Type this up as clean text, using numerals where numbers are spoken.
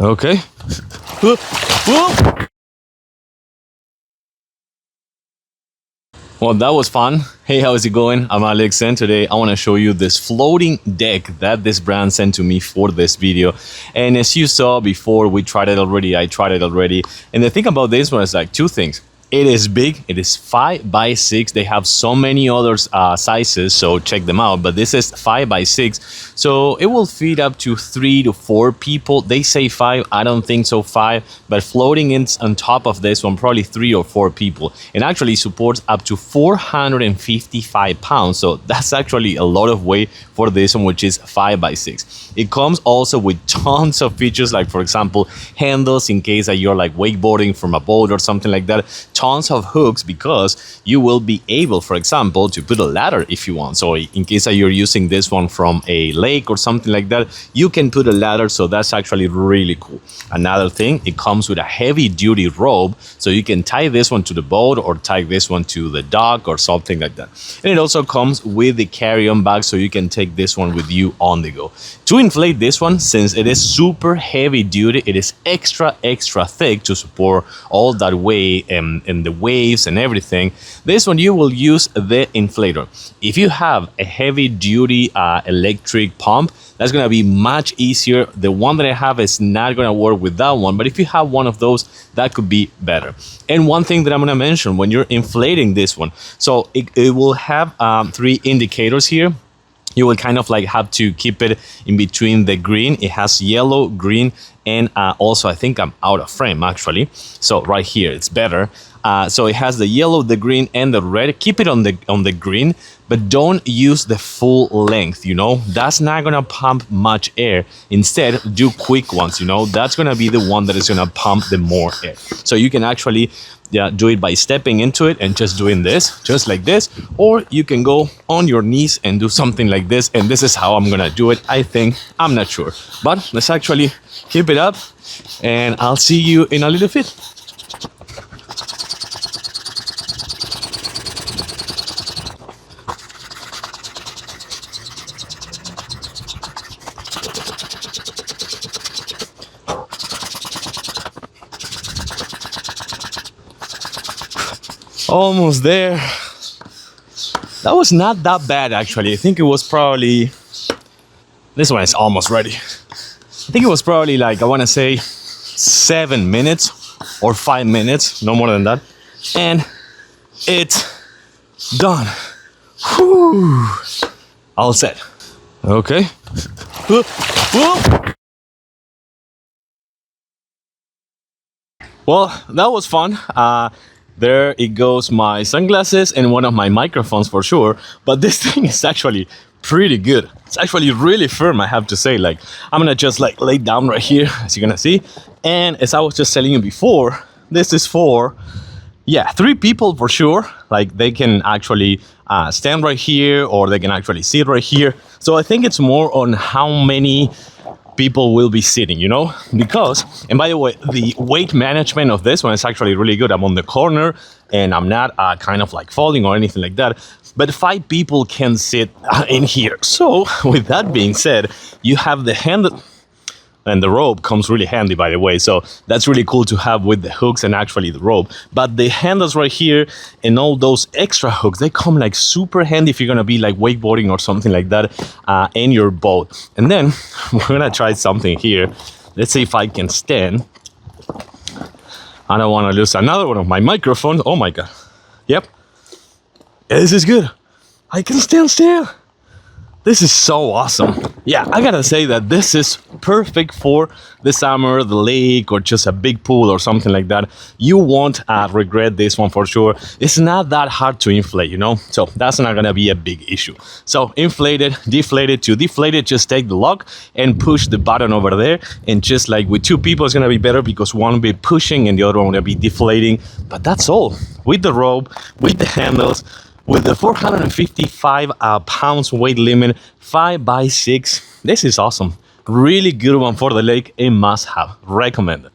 Okay. Whoop, whoop. Well, that was fun. Hey, how's it going? I'm Alex, and today I want to show you this floating deck that this brand sent to me for this video. And as you saw before, I tried it already. And the thing about this one is like two things. It is big. It is 5x6. They have so many other sizes, so check them out. But this is 5x6, so it will fit up to 3 to 4 people. They say 5. I don't think so. 5, but floating in on top of this one, probably 3 or 4 people. It actually supports up to 455 pounds. So that's actually a lot of weight for this one, which is 5x6. It comes also with tons of features, like for example, handles in case that you're like wakeboarding from a boat or something like that. Tons of hooks, because you will be able, for example, to put a ladder if you want. So in case that you're using this one from a lake or something like that, you can put a ladder. So that's actually really cool. Another thing, it comes with a heavy duty rope, so you can tie this one to the boat or tie this one to the dock or something like that. And it also comes with the carry-on bag, so you can take this one with you on the go. To inflate this one, since it is super heavy duty, it is extra thick to support all that weight and the waves and everything. This one you will use the inflator. If you have a heavy duty electric pump, that's gonna be much easier. The one that I have is not gonna work with that one, but if you have one of those, that could be better. And one thing that I'm gonna mention when you're inflating this one, so it will have 3 indicators here. You will kind of like have to keep it in between the green. It has yellow, green, and also I think I'm out of frame actually. So right here, it's better. So it has the yellow, the green, and the red. Keep it on the green, but don't use the full length, you know? That's not gonna pump much air. Instead, do quick ones, you know? That's gonna be the one that is gonna pump the more air. So you can actually do it by stepping into it and just doing this, just like this, or you can go on your knees and do something like this, and this is how I'm gonna do it, I think. I'm not sure, but let's actually keep it up, and I'll see you in a little bit. Almost there. That was not that bad actually. I think it was probably, this one is almost ready. I think it was probably like, I want to say 7 minutes or 5 minutes, no more than that. And it's done. Whew. All set. Okay. Whoop, whoop. Well, that was fun. There it goes, my sunglasses and one of my microphones for sure. But this thing is actually pretty good. It's actually really firm, I have to say. Like, I'm gonna just like lay down right here, as you're gonna see. And as I was just telling you before, this is for, yeah, 3 people for sure. Like, they can actually stand right here, or they can actually sit right here. So I think it's more on how many people will be sitting, you know, because, and by the way, the weight management of this one is actually really good. I'm on the corner and I'm not kind of like falling or anything like that, but 5 people can sit in here. So with that being said, you have the handle, and the rope comes really handy, by the way. So that's really cool to have with the hooks and actually the rope. But the handles right here and all those extra hooks, they come like super handy if you're gonna be like wakeboarding or something like that in your boat. And then we're gonna try something here. Let's see if I can stand. I don't want to lose another one of my microphones. Oh my god. Yep. This is good. I can stand still. This is so awesome. Yeah, I gotta say that this is perfect for the summer, the lake, or just a big pool or something like that. You won't regret this one for sure. It's not that hard to inflate, you know? So that's not gonna be a big issue. So inflated, deflated. To deflate it, just take the lock and push the button over there. And just like with 2 people, it's gonna be better because one will be pushing and the other one will be deflating. But that's all. With the rope, with the handles, with the 455 pounds weight limit, 5x6. This is awesome. Really good one for the lake. A must have. Recommended.